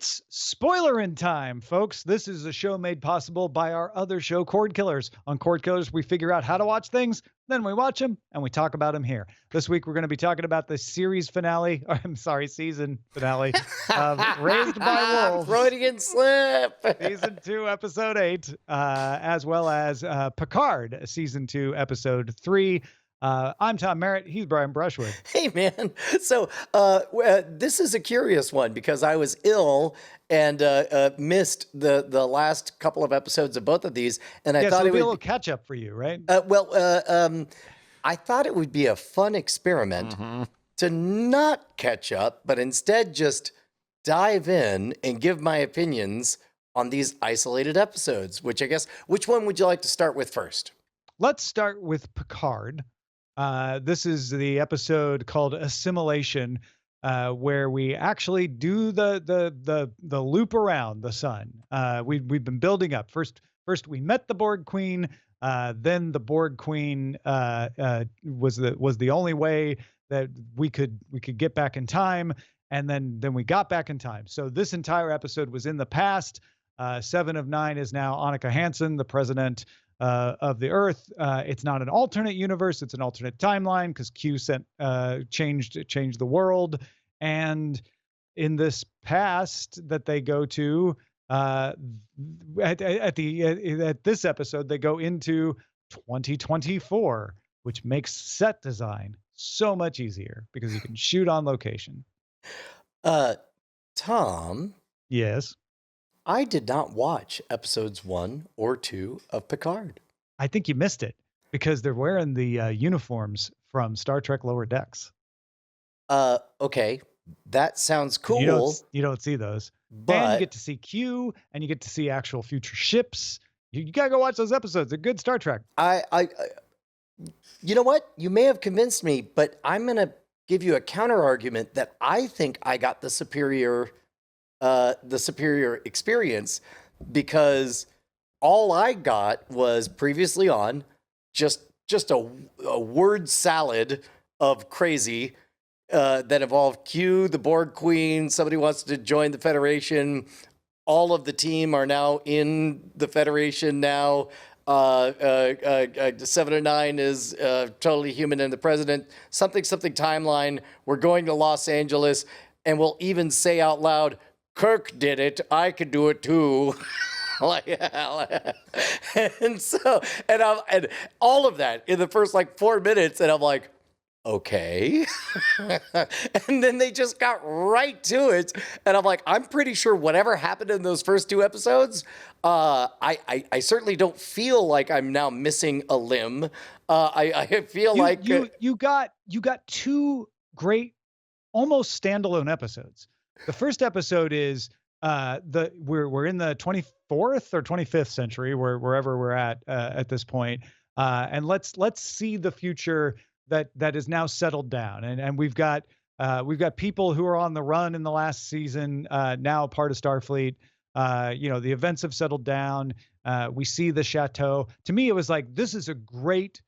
It's Spoilerin time, folks. This is a show made possible by our other show, Cordkillers. On Cordkillers, we figure out how to watch things, then we watch them, and we talk about them here. This week, we're going to be talking about the series finale, or I'm sorry, season finale of Raised by Wolves. Freudian slip. Season 2, Episode 8, as well as Picard, Season 2, Episode 3. I'm Tom Merritt. He's Brian Brushwood. Hey, man. So this is a curious one because I was ill and missed the last couple of episodes of both of these. And I thought so it would be a little catch up for you, right? I thought it would be a fun experiment to not catch up, but instead just dive in and give my opinions on these isolated episodes, which one would you like to start with first? Let's start with Picard. This is the episode called Assimilation, where we actually do the loop around the sun. We've been building up. First we met the Borg Queen. Then the Borg Queen was the only way that we could get back in time, and then we got back in time. So this entire episode was in the past. 7 of 9 is now Annika Hansen, the president of the Earth. It's not an alternate universe; it's an alternate timeline because Q changed the world. And in this past that they go to, at this episode, they go into 2024, which makes set design so much easier because you can shoot on location. Tom. Yes. I did not watch episodes 1 or 2 of Picard. I think you missed it because they're wearing the uniforms from Star Trek Lower Decks. Okay, that sounds cool. You don't see those, but and you get to see Q, and you get to see actual future ships. You gotta go watch those episodes. They're good Star Trek. You know what? You may have convinced me, but I'm gonna give you a counter argument that I think I got the superior experience because all I got was previously on just a word salad of crazy that involved Q, the Borg Queen, somebody wants to join the Federation. All of the team are now in the Federation now. 7 of 9 is totally human and the president. Something timeline. We're going to Los Angeles, and we'll even say out loud, Kirk did it. I could do it too. and all of that in the first 4 minutes, and I'm like, okay. And then they just got right to it, and I'm like, I'm pretty sure whatever happened in those first 2 episodes, I certainly don't feel like I'm now missing a limb. I feel like you got 2 great, almost standalone episodes. The first episode is we're in the 24th or 25th century, wherever we're at this point, and let's see the future that is now settled down, and we've got people who are on the run in the last season, now part of Starfleet. The events have settled down. We see the chateau. To me, it was like, this is a great.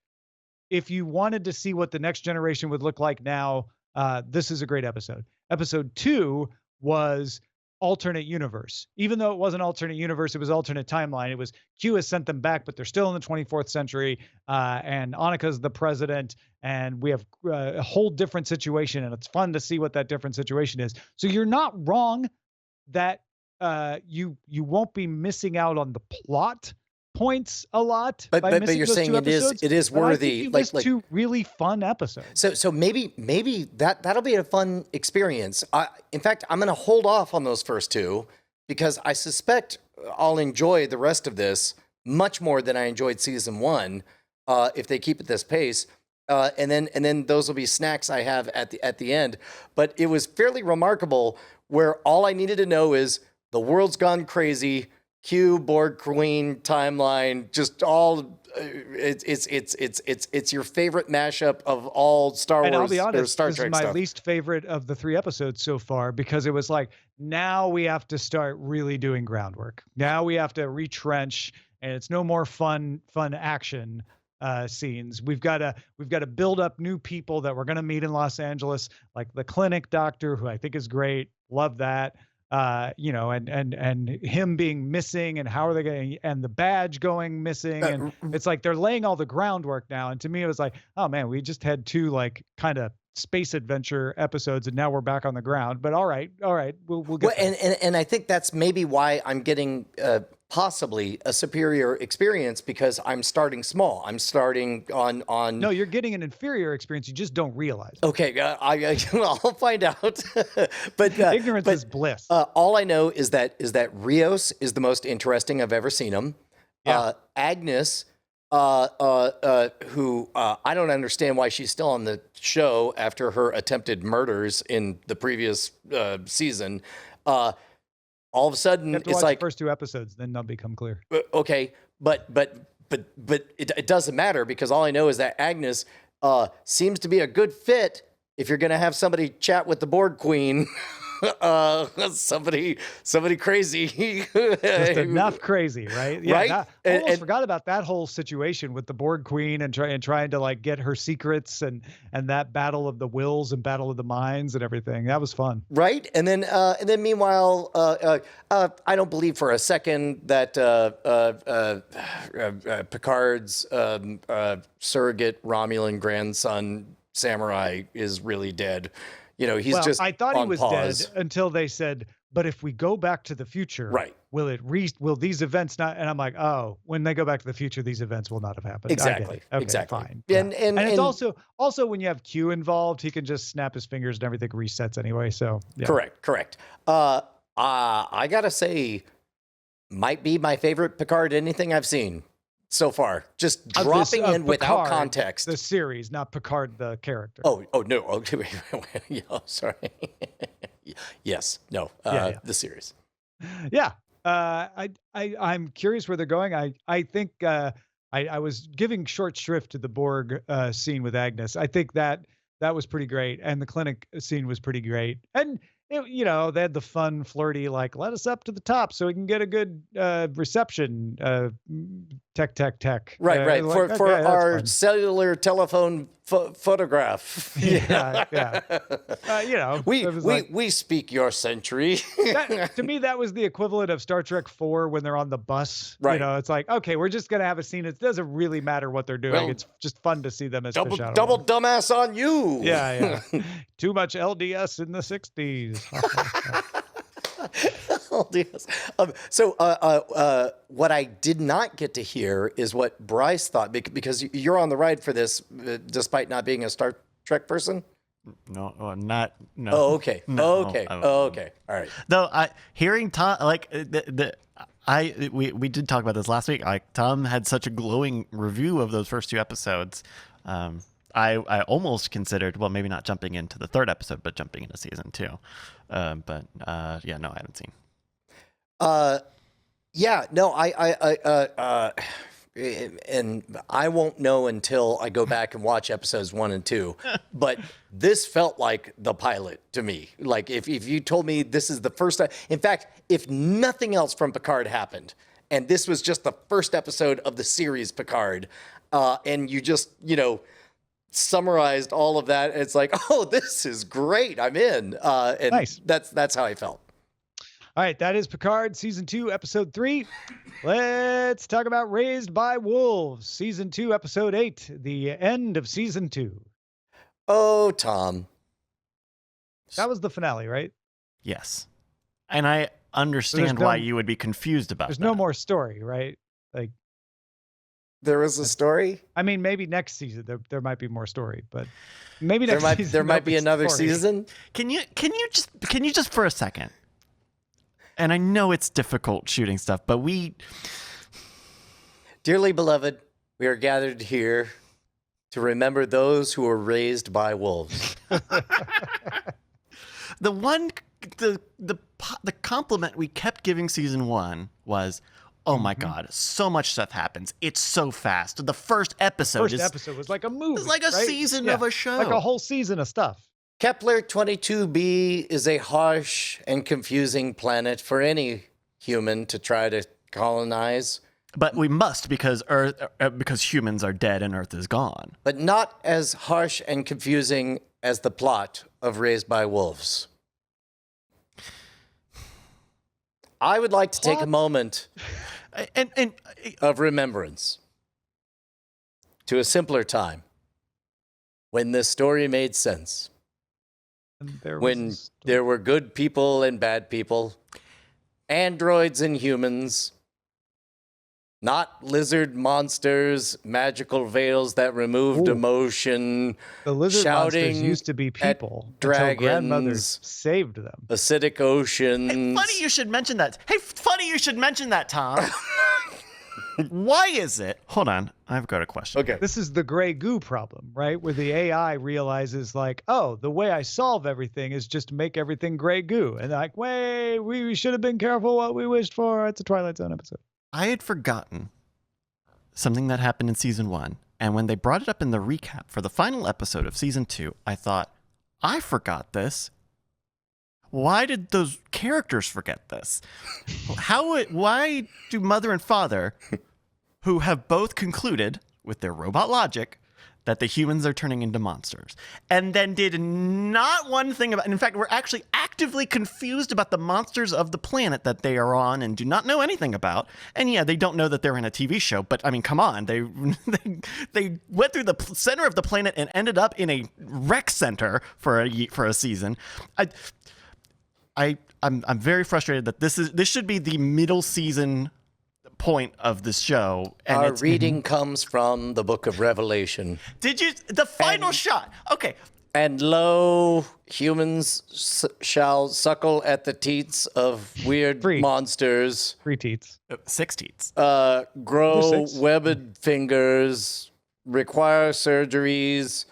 If you wanted to see what the next generation would look like now, this is a great episode. Episode 2 was alternate universe. Even though it wasn't alternate universe, it was alternate timeline. It was Q has sent them back, but they're still in the 24th century, and Annika's the president, and we have a whole different situation, and it's fun to see what that different situation is. So you're not wrong that you won't be missing out on the plot points a lot, but you're saying it is worthy. Like 2 really fun episodes. So maybe that'll be a fun experience. In fact, I'm going to hold off on those first 2 because I suspect I'll enjoy the rest of this much more than I enjoyed season 1 if they keep at this pace. And then those will be snacks I have at the end. But it was fairly remarkable where all I needed to know is the world's gone crazy. Q, Borg Queen, timeline, just all. It's your favorite mashup of all Star Wars. And I'll be honest, or Star this Trek is my stuff. least favorite of the 3 episodes so far because it was like, now we have to start really doing groundwork. Now we have to retrench, and it's no more fun action scenes. We've got to build up new people that we're going to meet in Los Angeles, like the clinic doctor, who I think is great. Love that. and him being missing, and how are they going, and the badge going missing, and it's like they're laying all the groundwork now. And to me, it was like, oh man, we just had two like kind of space adventure episodes, and now we're back on the ground. But all right, we'll get. Well, and I think that's maybe why I'm getting possibly a superior experience, because I'm starting small. I'm starting on. No, you're getting an inferior experience. You just don't realize. Okay, I'll find out. But ignorance is bliss. All I know is that Rios is the most interesting I've ever seen him. Yeah. Agnes, who I don't understand why she's still on the show after her attempted murders in the previous season. All of a sudden, You have to it's watch like the first two episodes, then they'll become clear. okay, but it doesn't matter, because all I know is that Agnes seems to be a good fit if you're going to have somebody chat with the Borg Queen. Somebody crazy. Just enough crazy, right? Yeah, Right? I almost forgot about that whole situation with the Borg Queen and trying to like get her secrets, and that battle of the wills and battle of the minds and everything. That was fun. Right? And then meanwhile, I don't believe for a second that Picard's surrogate Romulan grandson Samurai is really dead. You know, he's just I thought he on was pause. dead until they said, but if we go back to the future, Right. will these events not? And I'm like, oh, when they go back to the future, these events will not have happened. Exactly. Okay, Exactly. fine. And it's also when you have Q involved, he can just snap his fingers and everything resets anyway. So yeah. Correct. I gotta say, might be my favorite Picard anything I've seen so far. Just dropping in without Picard, context. The series, not Picard the character. Oh no. Okay, yeah, sorry. Yes, no. The series. Yeah. I'm curious where they're going. I think I was giving short shrift to the Borg scene with Agnes. I think that was pretty great, and the clinic scene was pretty great. And they had the fun, flirty, like, let us up to the top so we can get a good reception. Tech. Right. Like, for okay, our fun. cellular telephone photograph. Yeah. We speak your century. To me, that was the equivalent of Star Trek 4 when they're on the bus. Right. It's like, okay, we're just gonna have a scene. It doesn't really matter what they're doing. Well, it's just fun to see them as double fish out of water. dumbass on you. Yeah. Too much LDS in the 60s. LDS. What I did not get to hear is what Bryce thought, because you're on the ride for this, despite not being a Star Trek person. No, not. No. Oh, okay. No, okay. I- Okay. All right. Though hearing Tom, like we did talk about this last week. Like Tom had such a glowing review of those first two episodes. I almost considered, well, maybe not jumping into the third episode, but jumping into season 2. No, I haven't seen. Yeah. No. And I won't know until I go back and watch episodes 1 and 2. But this felt like the pilot to me. Like if you told me this is the first time, in fact, if nothing else from Picard happened, and this was just the first episode of the series Picard, and you just, summarized all of that, it's like, oh, this is great. I'm in. And Nice. That's how I felt. All right, that is Picard season 2, episode 3. Let's talk about Raised by Wolves, season 2, episode 8, the end of season 2. Oh, Tom. That was the finale, right? Yes, and I understand why you would be confused about There's that. no more story, right? Like, There was a story. I mean, maybe next season there might be more story, but maybe next season There might be there'll another story. season. Can you just for a second? And I know it's difficult shooting stuff, but Dearly beloved, we are gathered here to remember those who were raised by wolves. the compliment we kept giving season 1 was, oh my God, so much stuff happens. It's so fast. The first episode was like a movie. It's like a right? season of a show. Like a whole season of stuff. Kepler 22b is a harsh and confusing planet for any human to try to colonize, But we must because humans are dead and Earth is gone. but not as harsh and confusing as the plot of Raised by Wolves. I would like to take a moment And of remembrance to a simpler time when this story made sense. And there was When there were good people and bad people, androids and humans, not lizard monsters, magical veils that removed Ooh. emotion, the lizard monsters shouting used to be people until dragons, grandmothers saved them. acidic oceans. Hey, funny you should mention that. Tom. Why is it? Hold on, I've got a question. Okay. This is the gray goo problem, right? Where the AI realizes like, oh, the way I solve everything is just make everything gray goo. And like, wait, we should have been careful what we wished for. It's a Twilight Zone episode. I had forgotten something that happened in season 1, and when they brought it up in the recap for the final episode of season 2, I thought, I forgot this. Why did those characters forget this? Why do mother and father, who have both concluded with their robot logic that the humans are turning into monsters, and then did not one thing about, and in fact, we're actually actively confused about the monsters of the planet that they are on and do not know anything about. And yeah, they don't know that they're in a TV show, but I mean, come on, they went through the center of the planet and ended up in a rec center for a season. I'm very frustrated that this should be the middle season point of the show. And our reading comes from the book of Revelation. Did you the final shot? Okay. And lo, humans shall suckle at the teats of weird monsters. 3 teats. 6 teats. Grow webbed fingers, require surgeries,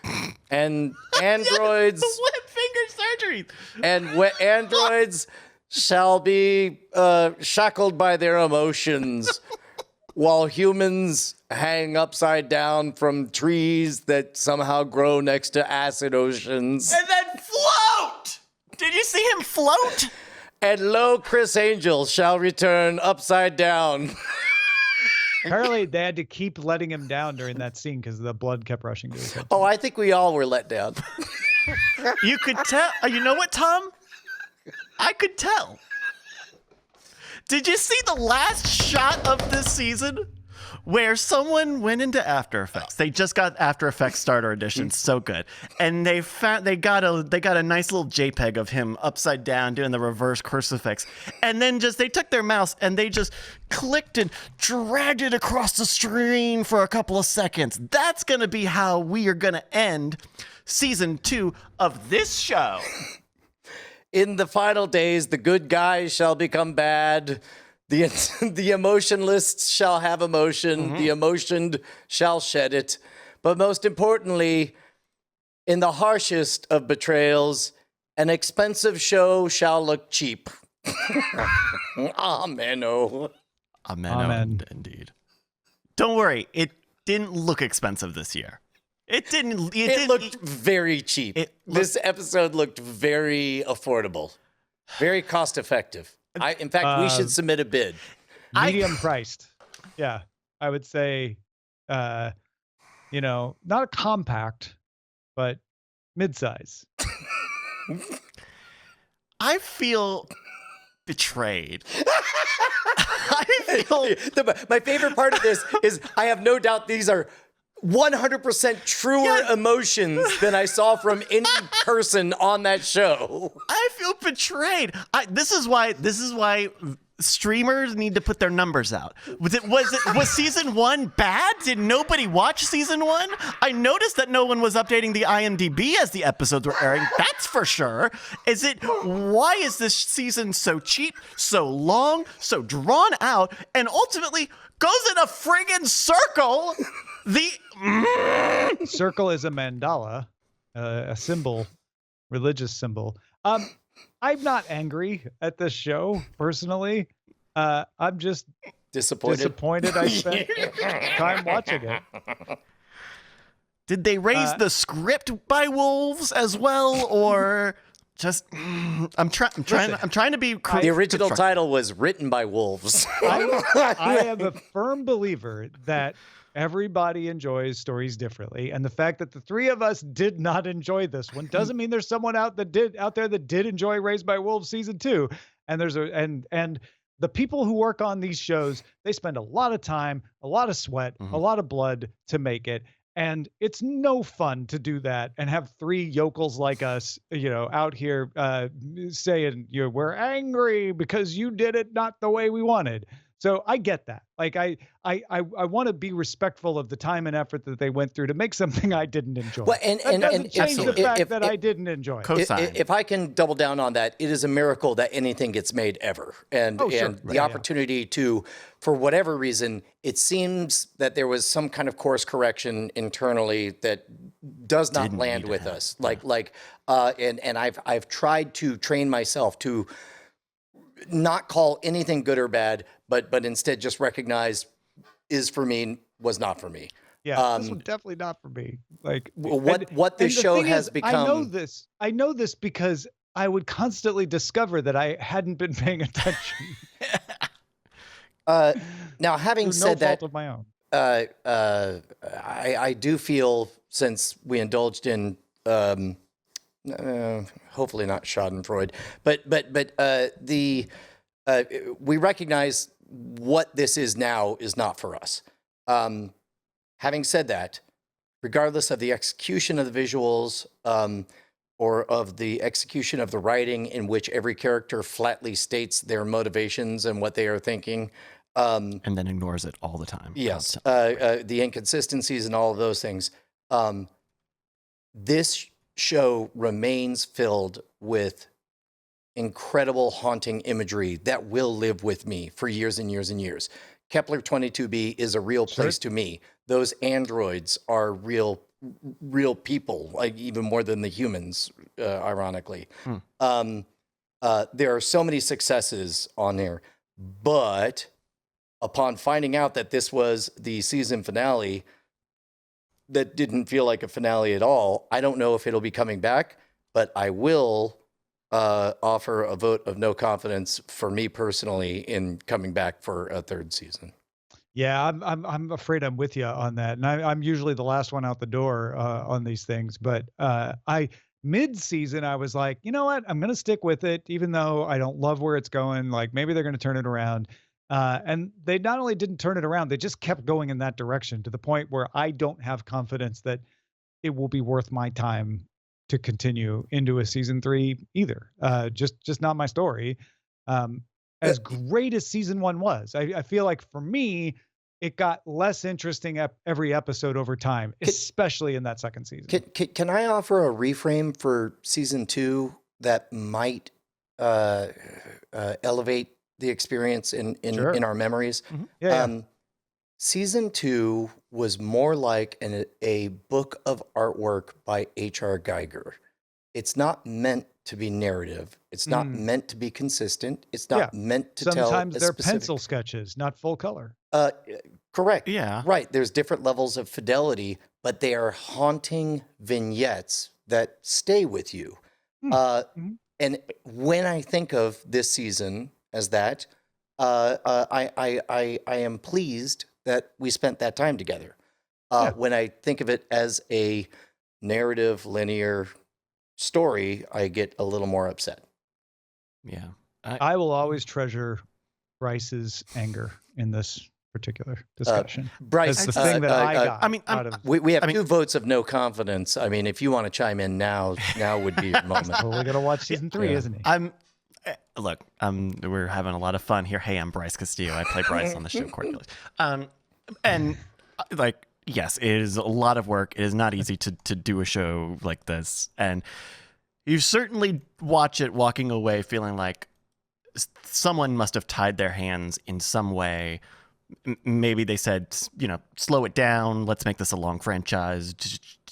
and androids. The web finger surgery. And androids shall be shackled by their emotions, while humans hang upside down from trees that somehow grow next to acid oceans. And then float! Did you see him float? And lo, Chris Angel shall return upside down. Apparently, they had to keep letting him down during that scene because the blood kept rushing to his head. Oh, I think we all were let down. You could tell. You know what, Tom? I could tell. Did you see the last shot of this season where someone went into After Effects? They just got After Effects Starter Edition, so good, and they got a nice little JPEG of him upside down doing the reverse crucifix, and then they took their mouse and they just clicked and dragged it across the screen for a couple of seconds. That's gonna be how we are gonna end season 2 of this show. In the final days, the good guys shall become bad. The emotionless shall have emotion. The emotioned shall shed it. But most importantly, in the harshest of betrayals, an expensive show shall look cheap. Amen-o. Amen. Indeed. Don't worry, it didn't look expensive this year. It didn't. It looked very cheap. This episode looked very affordable, very cost effective. In fact, we should submit a bid. Medium priced. Yeah, I would say, not a compact, but mid-size. I feel betrayed. I feel My favorite part of this is I have no doubt these are 100% truer emotions than I saw from any person on that show. I feel betrayed. This is why streamers need to put their numbers out. Was season 1 bad? Did nobody watch season 1? I noticed that no one was updating the IMDb as the episodes were airing. That's for sure. Why is this season so cheap, so long, so drawn out, and ultimately goes in a friggin' circle? Circle is a mandala, a symbol, religious symbol. I'm not angry at this show personally. I'm just disappointed I spent time watching it. Did they raise the script by wolves as well, or just? I'm trying to be. The original title was written by wolves. I am a firm believer that everybody enjoys stories differently, and the fact that the 3 of us did not enjoy this one doesn't mean there's someone out there that did enjoy Raised by Wolves season 2. And there's and the people who work on these shows, they spend a lot of time, a lot of sweat, a lot of blood to make it. And it's no fun to do that and have three yokels like us, out here saying, we're angry because you did it not the way we wanted. So I get that. Like I want to be respectful of the time and effort that they went through to make something I didn't enjoy. Well, That doesn't change the absolutely. fact that I didn't enjoy it. Cosign. If I can double down on that, it is a miracle that anything gets made ever. And Oh, sure. and the Right, yeah. opportunity to, for whatever reason, it seems that there was some kind of course correction internally that does not Didn't land need to with happen. us. And I've tried to train myself to not call anything good or bad, but instead just recognize is for me, was not for me. Yeah, this was definitely not for me. Like What this and the show thing has is, become. I know this because I would constantly discover that I hadn't been paying attention. Now, having Through no said that, fault of my own. I do feel, since we indulged in hopefully not Schadenfreude, but we recognize what this is now is not for us. Having said that, regardless of the execution of the visuals or of the execution of the writing, in which every character flatly states their motivations and what they are thinking, and then ignores it all the time. yes, constantly. the inconsistencies and all of those things. This show remains filled with incredible, haunting imagery that will live with me for years and years and years. Kepler 22b is a real place to me. Those androids are real people, like even more than the humans, ironically. There are so many successes on there, but upon finding out that this was the season finale, that didn't feel like a finale at all. I don't know if it'll be coming back, but I will offer a vote of no confidence for me personally in coming back for a third season. Yeah, I'm afraid I'm with you on that, and I'm usually the last one out the door on these things. But I mid-season I was like, you know what, I'm gonna stick with it, even though I don't love where it's going. Like maybe they're gonna turn it around, and they not only didn't turn it around, they just kept going in that direction to the point where I don't have confidence that it will be worth my time to continue into a season 3 either. Just not my story. As great as season 1 was, I feel like for me, it got less interesting every episode over time, especially in that second season. Can I offer a reframe for season 2 that might elevate the experience in our memories? Mm-hmm. Yeah. Season 2 was more like a book of artwork by H.R. Geiger. It's not meant to be narrative. It's not meant to be consistent. It's not meant to tell. Sometimes they're specific... pencil sketches, not full color. Correct. Yeah. Right. There's different levels of fidelity, but they are haunting vignettes that stay with you. And when I think of this season as that, I am pleased that we spent that time together. When I think of it as a narrative, linear story, I get a little more upset. Yeah. I will always treasure Bryce's anger in this particular discussion. Bryce, that's the thing that I got. I mean, out of we have 2 votes of no confidence. I mean, if you want to chime in now would be your moment. well, we got to watch season 3, isn't he? Look, we're having a lot of fun here. Hey, I'm Bryce Castillo. I play Bryce on the show Cordkillers. And like, yes, it is a lot of work. It is not easy to do a show like this. And you certainly watch it walking away feeling like someone must have tied their hands in some way. Maybe they said, slow it down. Let's make this a long franchise.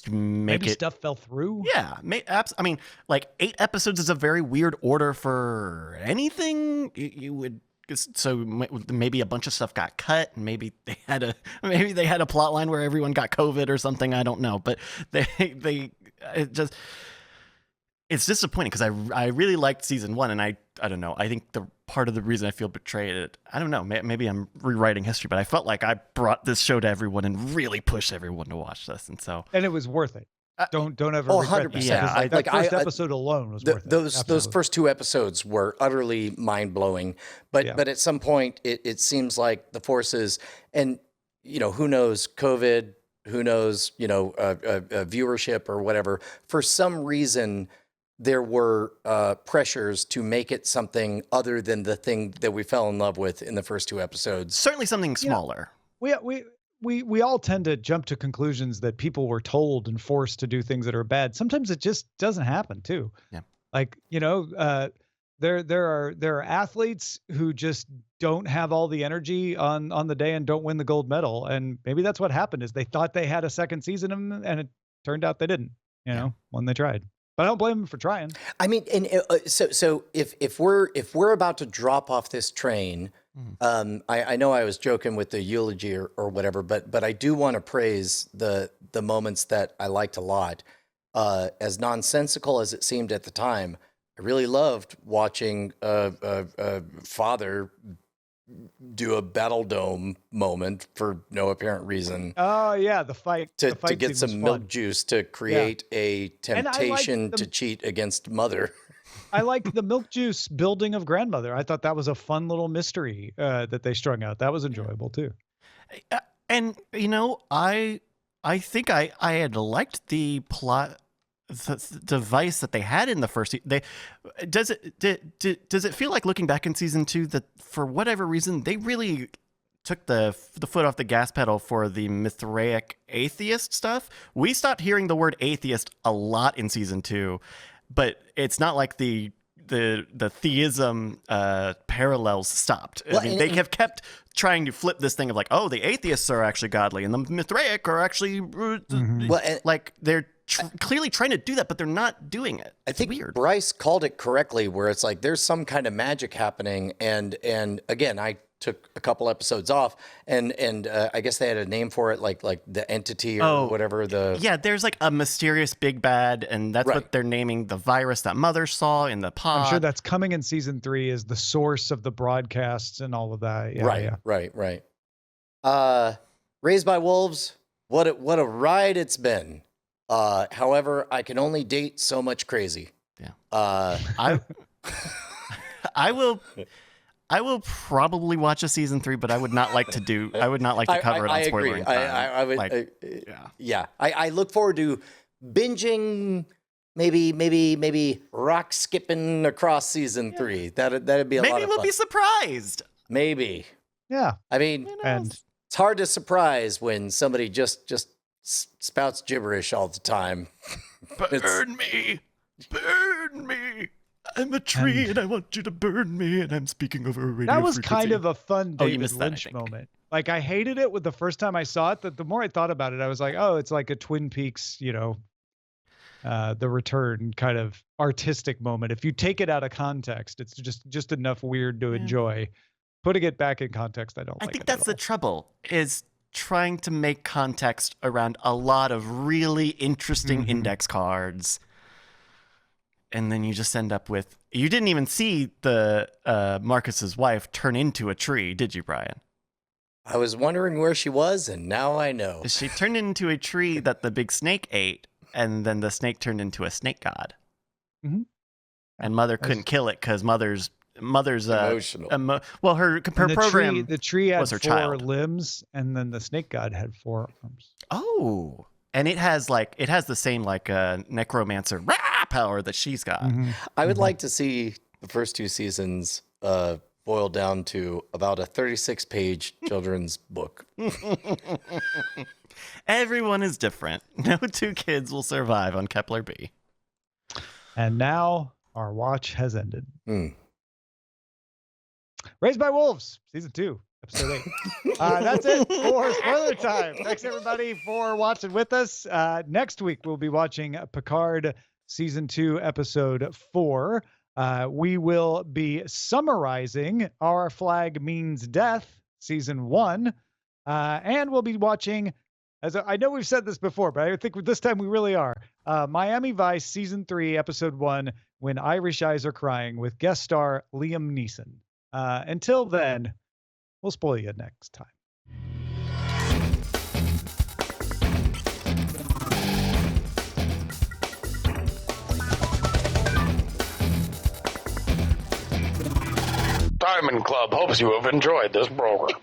Maybe stuff fell through. Yeah. I mean, like 8 episodes is a very weird order for anything. You would. So maybe a bunch of stuff got cut, and maybe they had a plot line where everyone got COVID or something. I don't know, but it's disappointing because I really liked season 1, and I don't know. I think the part of the reason I feel betrayed, I don't know. Maybe I'm rewriting history, but I felt like I brought this show to everyone and really pushed everyone to watch this, and it was worth it. don't ever Oh, regret that. 100%. Yeah, Because, like, that like, first episode alone was worth it. those Absolutely. first 2 episodes were utterly mind blowing. But Yeah. but at some point, it seems like the forces, and who knows, COVID, who knows, viewership or whatever. For some reason, there were pressures to make it something other than the thing that we fell in love with in the first 2 episodes. Certainly something smaller. We all tend to jump to conclusions that people were told and forced to do things that are bad. Sometimes it just doesn't happen too. Yeah. Like, there are athletes who just don't have all the energy on the day and don't win the gold medal. And maybe that's what happened, is they thought they had a second season and it turned out they didn't, when they tried. But I don't blame them for trying. I mean, and so if we're about to drop off this train, I know I was joking with the eulogy or whatever, but I do want to praise the moments that I liked a lot. As nonsensical as it seemed at the time, I really loved watching a father do a battle dome moment for no apparent reason. Oh yeah, the fight to scene get was some milk fun. juice to create a And I liked temptation the- to cheat against mother. I liked the milk juice building of grandmother. I thought that was a fun little mystery that they strung out. That was enjoyable too. And I think I had liked the plot, the device that they had in the first. Does it feel like, looking back in season 2, that for whatever reason they really took the foot off the gas pedal for the Mithraic atheist stuff? We stopped hearing the word atheist a lot in season 2, but it's not like the theism parallels stopped. Well, I mean, they have kept trying to flip this thing of like, oh, the atheists are actually godly and the Mithraic are actually like they're clearly trying to do that, but they're not doing it. I It's think weird. Bryce called it correctly, where it's like there's some kind of magic happening, and again, I took a couple episodes off, and I guess they had a name for it, like the entity or whatever. Yeah, there's like a mysterious big bad, and that's Right. what they're naming the virus that Mother saw in the pod. I'm sure that's coming in season 3 as the source of the broadcasts and all of that. Yeah, right, yeah. right. Raised by Wolves, what a ride it's been. However, I can only date so much crazy. Yeah. I will probably watch a season 3, but I would not like to cover it on agree. Spoilerin. I would. Yeah. Yeah. I look forward to binging. Maybe rock skipping across season 3. That'd be a lot of fun. Maybe we'll be surprised. Maybe. Yeah. I mean, And it's hard to surprise when somebody just spouts gibberish all the time. Burn me. I'm a tree and I want you to burn me, and I'm speaking over a radio that was frequency. kind of a fun Oh, you David missed that, I Lynch think. moment. Like, I hated it with the first time I saw it, but the more I thought about it, I was like, oh, it's like a Twin Peaks, The Return kind of artistic moment. If you take it out of context, it's just enough weird to enjoy. Putting it back in context, I don't I like think it that's at the all. trouble, is trying to make context around a lot of really interesting index cards. And then you just end up with, you didn't even see the Marcus's wife turn into a tree, did you, Brian? I was wondering where she was, and now I know. She turned into a tree that the big snake ate, and then the snake turned into a snake god. Mhm. And Mother couldn't kill it because Mother's Emotional. well, her And program. the tree had was her 4 child. limbs, and then the snake god had 4 arms. Oh, and it has the same necromancer power that she's got. I would like to see the first 2 seasons boiled down to about a 36-page children's book. Everyone is different. No 2 kids will survive on Kepler B. And now our watch has ended. Mm. Raised by Wolves, season 2, episode 8. That's it for spoiler time. Thanks everybody for watching with us. Next week we'll be watching Picard season 2, episode 4. We will be summarizing Our Flag Means Death, season 1, and we'll be watching. I know we've said this before, but I think this time we really are. Miami Vice season 3, episode 1, When Irish Eyes Are Crying, with guest star Liam Neeson. Until then, we'll spoil you next time. Diamond Club hopes you have enjoyed this program.